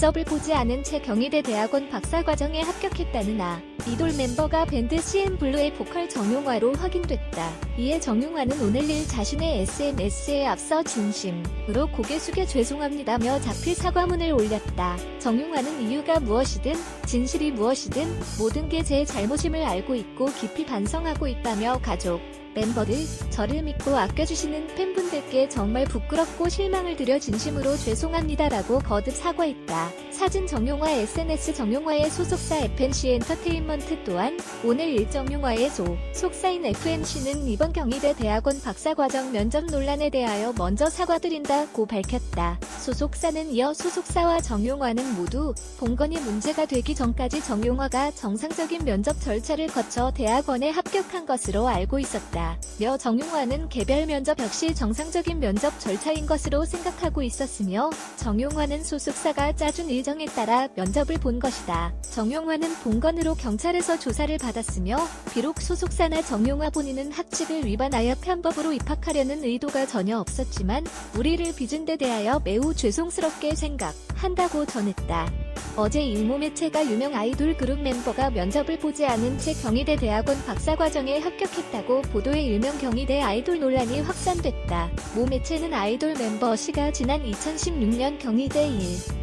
면접을 보지 않은 채 경희대 대학원 박사과정에 합격했다는 아이돌 멤버가 밴드 CNBLUE의 보컬 정용화로 확인됐다. 이에 정용화는 오늘 일 자신의 SNS에 앞서 진심으로 고개 숙여 죄송합니다며 자필 사과문을 올렸다. 정용화는 이유가 무엇이든 진실이 무엇이든 모든 게 제 잘못임을 알고 있고 깊이 반성하고 있다며 가족, 멤버들, 저를 믿고 아껴주시는 팬분들께 정말 부끄럽고 실망을 드려 진심으로 죄송합니다라고 거듭 사과했다. 사진 정용화 SNS 정용화의 소속사 FNC 엔터테인먼트 또한 오늘 일 정용화의 소속사인 FNC는 이번 경희대 대학원 박사과정 면접 논란에 대하여 먼저 사과드린다고 밝혔다. 소속사는 이어 소속사와 정용화는 모두 본건이 문제가 되기 전까지 정용화가 정상적인 면접 절차를 거쳐 대학원에 합격한 것으로 알고 있었다. 며 정용화는 개별 면접 역시 정상적인 면접 절차인 것으로 생각하고 있었으며 정용화는 소속사가 짜준 일정에 따라 면접을 본 것이다. 정용화는 본건으로 경찰에서 조사를 받았으며 비록 소속사나 정용화 본인은 학칙을 위반하여 편법으로 입학하려는 의도가 전혀 없었지만 우리를 빚은 데 대하여 매우 죄송스럽게 생각한다고 전했다. 어제 일모 매체가 유명 아이돌 그룹 멤버가 면접을 보지 않은 채 경희대 대학원 박사과정에 합격했다고 보도해 일명 경희대 아이돌 논란이 확산됐다. 모 매체는 아이돌 멤버 C가 지난 2016년 경희대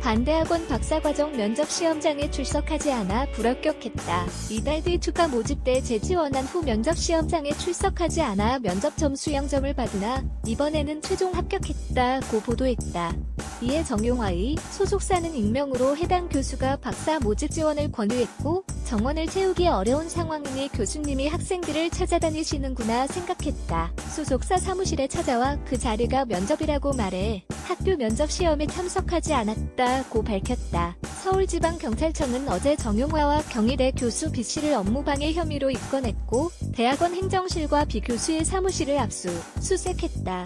반대학원 박사과정 면접 시험장에 출석하지 않아 불합격했다. 이달 뒤 추가 모집 때 재지원한 후 면접 시험장에 출석하지 않아 면접 점수 0점을 받으나 이번에는 최종 합격했다고 보도했다. 이에 정용화의 소속사는 익명으로 해당 교수가 박사 모집 지원을 권유했고 정원을 채우기 어려운 상황이니 교수님이 학생들을 찾아다니시는구나 생각했다. 소속사 사무실에 찾아와 그 자리가 면접이라고 말해 학교 면접 시험에 참석하지 않았다고 밝혔다. 서울지방경찰청은 어제 정용화와 경희대 교수 B씨를 업무방해 혐의로 입건했고 대학원 행정실과 B 교수의 사무실을 압수수색했다.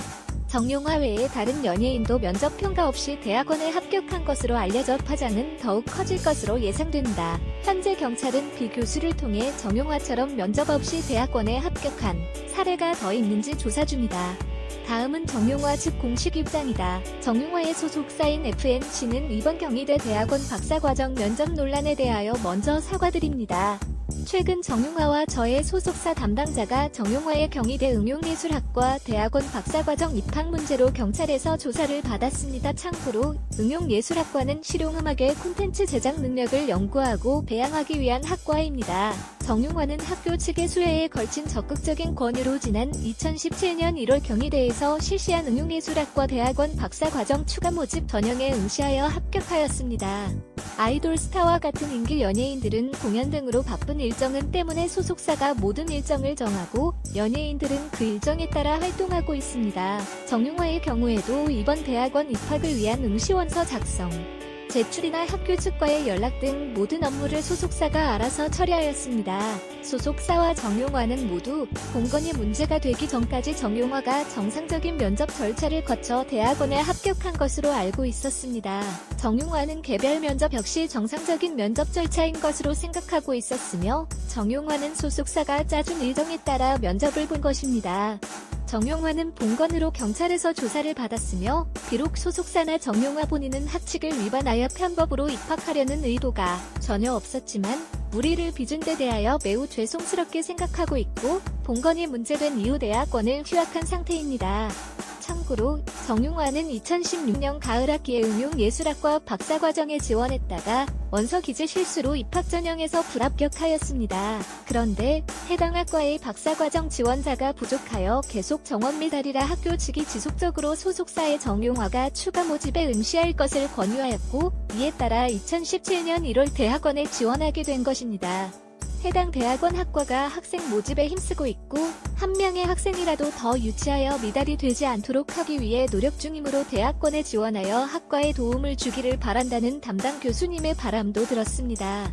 정용화 외에 다른 연예인도 면접 평가 없이 대학원에 합격한 것으로 알려져 파장은 더욱 커질 것으로 예상된다. 현재 경찰은 B 교수를 통해 정용화처럼 면접 없이 대학원에 합격한 사례가 더 있는지 조사 중이다. 다음은 정용화 측 공식 입장이다. 정용화의 소속사인 FNC는 이번 경희대 대학원 박사과정 면접 논란에 대하여 먼저 사과드립니다. 최근 정용화와 저의 소속사 담당자가 정용화의 경희대 응용예술학과 대학원 박사과정 입학 문제로 경찰에서 조사를 받았습니다. 참고로 응용예술학과는 실용음악의 콘텐츠 제작 능력을 연구하고 배양하기 위한 학과입니다. 정용화는 학교 측의 수회에 걸친 적극적인 권유로 지난 2017년 1월 경희대에서 실시한 응용예술학과 대학원 박사과정 추가 모집 전형에 응시하여 합격하였습니다. 아이돌 스타와 같은 인기 연예인들은 공연 등으로 바쁜 일정은 때문에 소속사가 모든 일정을 정하고 연예인들은 그 일정에 따라 활동하고 있습니다. 정용화의 경우에도 이번 대학원 입학을 위한 응시원서 작성, 제출이나 학교 측과의 연락 등 모든 업무를 소속사가 알아서 처리하였습니다. 소속사와 정용화는 모두 본건이 문제가 되기 전까지 정용화가 정상적인 면접 절차를 거쳐 대학원에 합격한 것으로 알고 있었습니다. 정용화는 개별 면접 역시 정상적인 면접 절차인 것으로 생각하고 있었으며 정용화는 소속사가 짜준 일정에 따라 면접을 본 것입니다. 정용화는 본건으로 경찰에서 조사를 받았으며 비록 소속사나 정용화 본인은 학칙을 위반하여 편법으로 입학하려는 의도가 전혀 없었지만 우리를 빚은 데 대하여 매우 죄송스럽게 생각하고 있고 본건이 문제된 이후 대학원을 휴학한 상태입니다. 참고로 정용화는 2016년 가을 학기에 응용예술학과 박사과정에 지원했다가 원서 기재 실수로 입학 전형에서 불합격하였습니다. 그런데 해당 학과의 박사과정 지원자가 부족하여 계속 정원 미달이라 학교 측이 지속적으로 소속사의 정용화가 추가 모집에 응시할 것을 권유하였고 이에 따라 2017년 1월 대학원에 지원하게 된 것입니다. 해당 대학원 학과가 학생 모집에 힘쓰고 있고 한 명의 학생이라도 더 유치하여 미달이 되지 않도록 하기 위해 노력 중이므로 대학원에 지원하여 학과에 도움을 주기를 바란다는 담당 교수님의 바람도 들었습니다.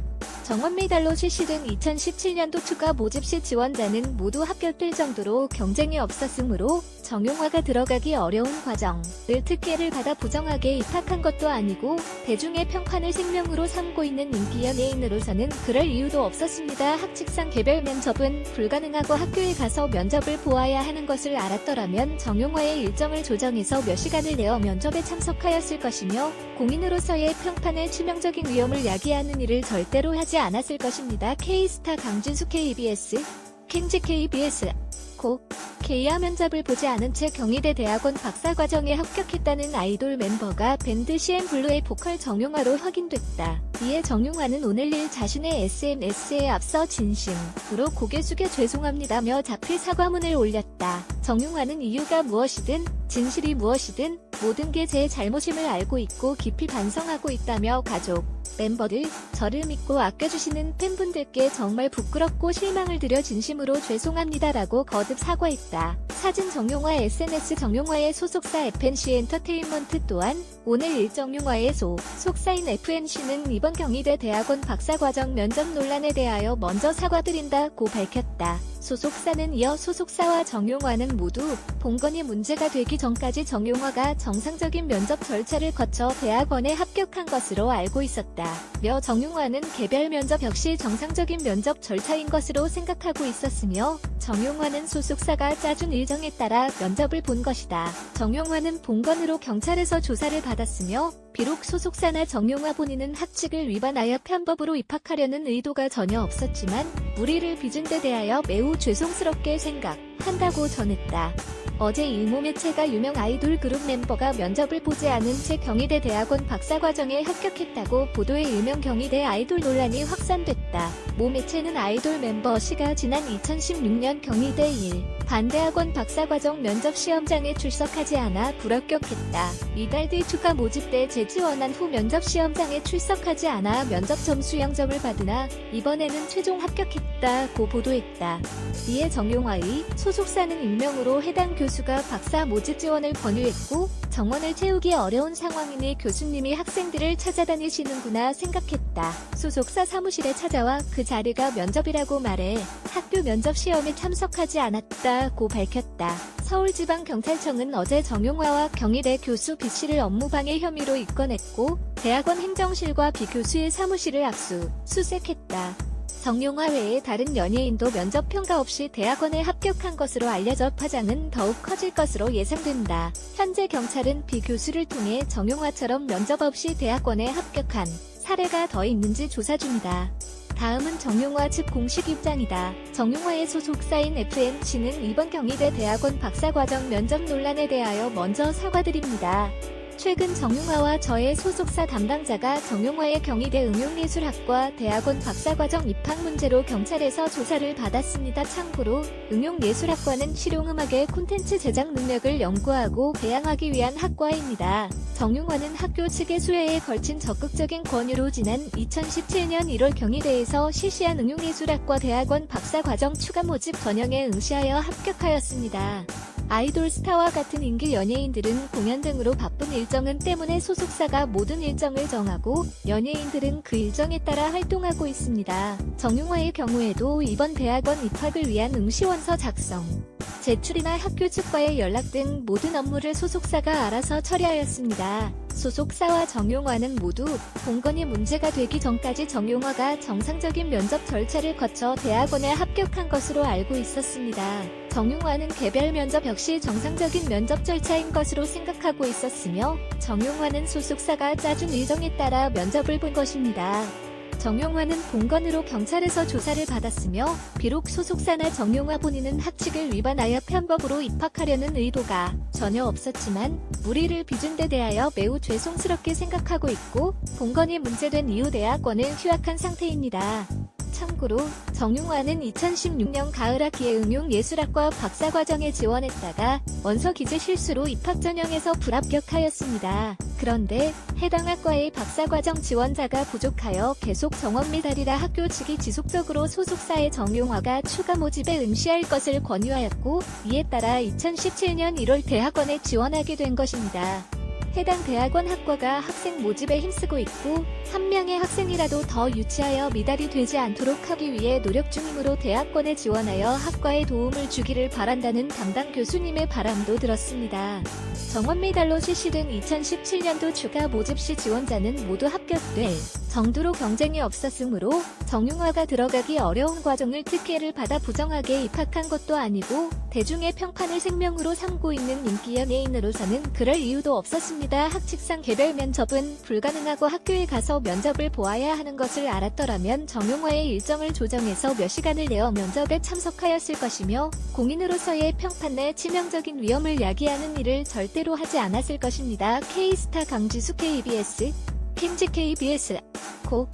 정원미달로 실시 등 2017년도 추가 모집 시 지원자는 모두 합격될 정도로 경쟁이 없었으므로 정용화가 들어가기 어려운 과정을 특혜를 받아 부정하게 입학한 것도 아니고 대중의 평판을 생명으로 삼고 있는 인기 연예인으로서는 그럴 이유도 없었습니다. 학칙상 개별 면접은 불가능하고 학교에 가서 면접을 보아야 하는 것을 알았더라면 정용화의 일정을 조정해서 몇 시간을 내어 면접에 참석하였을 것이며 공인으로서의 평판에 치명적인 위험을 야기하는 일을 절대로 하지 않았을 것입니다. K스타 강진수 KBS 캥지 KBS 고 K야 면접을 보지 않은 채 경희대 대학원 박사과정에 합격했다는 아이돌 멤버가 밴드 CN블루의 보컬 정용화로 확인됐다. 이에 정용화는 오늘 일 자신의 SNS에 앞서 진심으로 고개 숙여 죄송합니다며 자필 사과문을 올렸다. 정용화는 이유가 무엇이든 진실이 무엇이든 모든 게 제 잘못임을 알고 있고 깊이 반성하고 있다며 가족, 멤버들, 저를 믿고 아껴주시는 팬분들께 정말 부끄럽고 실망을 드려 진심으로 죄송합니다라고 거듭 사과했다. 사진 정용화 SNS 정용화의 소속사 FNC 엔터테인먼트 또한 오늘 일 정용화의 소속사인 FNC는 이번 경희대 대학원 박사과정 면접 논란에 대하여 먼저 사과드린다고 밝혔다. 소속사는 이어 소속사와 정용화는 모두 본건이 문제가 되기 전까지 정용화가 정상적인 면접 절차를 거쳐 대학원에 합격한 것으로 알고 있었다. 며 정용화는 개별 면접 역시 정상적인 면접 절차인 것으로 생각하고 있었으며 정용화는 소속사가 짜준 일정에 따라 면접을 본 것이다. 정용화는 본건으로 경찰에서 조사를 받았으며 비록 소속사나 정용화 본인은 학칙을 위반하여 편법으로 입학하려는 의도가 전혀 없었지만 무리를 빚은 데 대하여 매우 죄송스럽게 생각한다고 전했다. 어제 일모 매체가 유명 아이돌 그룹 멤버가 면접을 보지 않은 채 경희대 대학원 박사과정에 합격했다고 보도해 일명 경희대 아이돌 논란이 확산됐다. 모 매체는 아이돌 멤버 C가 지난 2016년 경희대 1 반대학원 박사과정 면접 시험장에 출석하지 않아 불합격했다. 이달 뒤 추가 모집 때 재지원한 후 면접 시험장에 출석하지 않아 면접 점수 0점을 받으나 이번에는 최종 합격했다고 보도했다. 이에 정용화의 소속사는 익명으로 해당 교수가 박사 모집 지원을 권유했고 정원을 채우기 어려운 상황이니 교수님이 학생들을 찾아다니시는구나 생각했다. 소속사 사무실에 찾아와 그 자리가 면접이라고 말해 학교 면접 시험에 참석하지 않았다고 밝혔다. 서울지방경찰청은 어제 정용화와 경희대 교수 B씨를 업무방해 혐의로 입건했고 대학원 행정실과 B 교수의 사무실을 압수수색했다. 정용화 외에 다른 연예인도 면접 평가 없이 대학원에 합격한 것으로 알려져 파장은 더욱 커질 것으로 예상된다. 현재 경찰은 B 교수를 통해 정용화처럼 면접 없이 대학원에 합격한 사례가 더 있는지 조사 중이다. 다음은 정용화 측 공식 입장이다. 정용화의 소속사인 FNC는 이번 경희대 대학원 박사과정 면접 논란에 대하여 먼저 사과드립니다. 최근 정용화와 저의 소속사 담당자가 정용화의 경희대 응용예술학과 대학원 박사과정 입학 문제로 경찰에서 조사를 받았습니다. 참고로 응용예술학과는 실용음악의 콘텐츠 제작 능력을 연구하고 배양하기 위한 학과입니다. 정용화는 학교 측의 수회에 걸친 적극적인 권유로 지난 2017년 1월 경희대에서 실시한 응용예술학과 대학원 박사과정 추가 모집 전형에 응시하여 합격하였습니다. 아이돌 스타와 같은 인기 연예인들은 공연 등으로 바쁜 일정은 때문에 소속사가 모든 일정을 정하고 연예인들은 그 일정에 따라 활동하고 있습니다. 정용화의 경우에도 이번 대학원 입학을 위한 응시원서 작성, 제출이나 학교 측과의 연락 등 모든 업무를 소속사가 알아서 처리하였습니다. 소속사와 정용화는 모두 본건이 문제가 되기 전까지 정용화가 정상적인 면접 절차를 거쳐 대학원에 합격한 것으로 알고 있었습니다. 정용화는 개별 면접 역시 정상적인 면접 절차인 것으로 생각하고 있었으며 정용화는 소속사가 짜준 일정에 따라 면접을 본 것입니다. 정용화는 본건으로 경찰에서 조사를 받았으며 비록 소속사나 정용화 본인은 학칙을 위반하여 편법으로 입학하려는 의도가 전혀 없었지만 무리를 빚은 데 대하여 매우 죄송스럽게 생각하고 있고 본건이 문제된 이후 대학원을 휴학한 상태입니다. 참고로 정용화는 2016년 가을 학기에 응용예술학과 박사과정에 지원했다가 원서 기재 실수로 입학 전형에서 불합격하였습니다. 그런데 해당 학과의 박사과정 지원자가 부족하여 계속 정원 미달이라 학교 측이 지속적으로 소속사의 정용화가 추가 모집에 응시할 것을 권유하였고 이에 따라 2017년 1월 대학원에 지원하게 된 것입니다. 해당 대학원 학과가 학생 모집에 힘쓰고 있고 한 명의 학생이라도 더 유치하여 미달이 되지 않도록 하기 위해 노력 중이므로 대학원에 지원하여 학과에 도움을 주기를 바란다는 담당 교수님의 바람도 들었습니다. 정원미달로 실시된 2017년도 추가 모집 시 지원자는 모두 합격될 정도로 경쟁이 없었으므로 정용화가 들어가기 어려운 과정을 특혜를 받아 부정하게 입학한 것도 아니고 대중의 평판을 생명으로 삼고 있는 인기 연예인으로서는 그럴 이유도 없었습니다. 학칙상 개별 면접은 불가능하고 학교에 가서 면접을 보아야 하는 것을 알았더라면 정용화의 일정을 조정해서 몇 시간을 내어 면접에 참석하였을 것이며 공인으로서의 평판 내 치명적인 위험을 야기하는 일을 절대로 하지 않았을 것입니다. K스타 강지수 KBS, 킴지 KBS, 고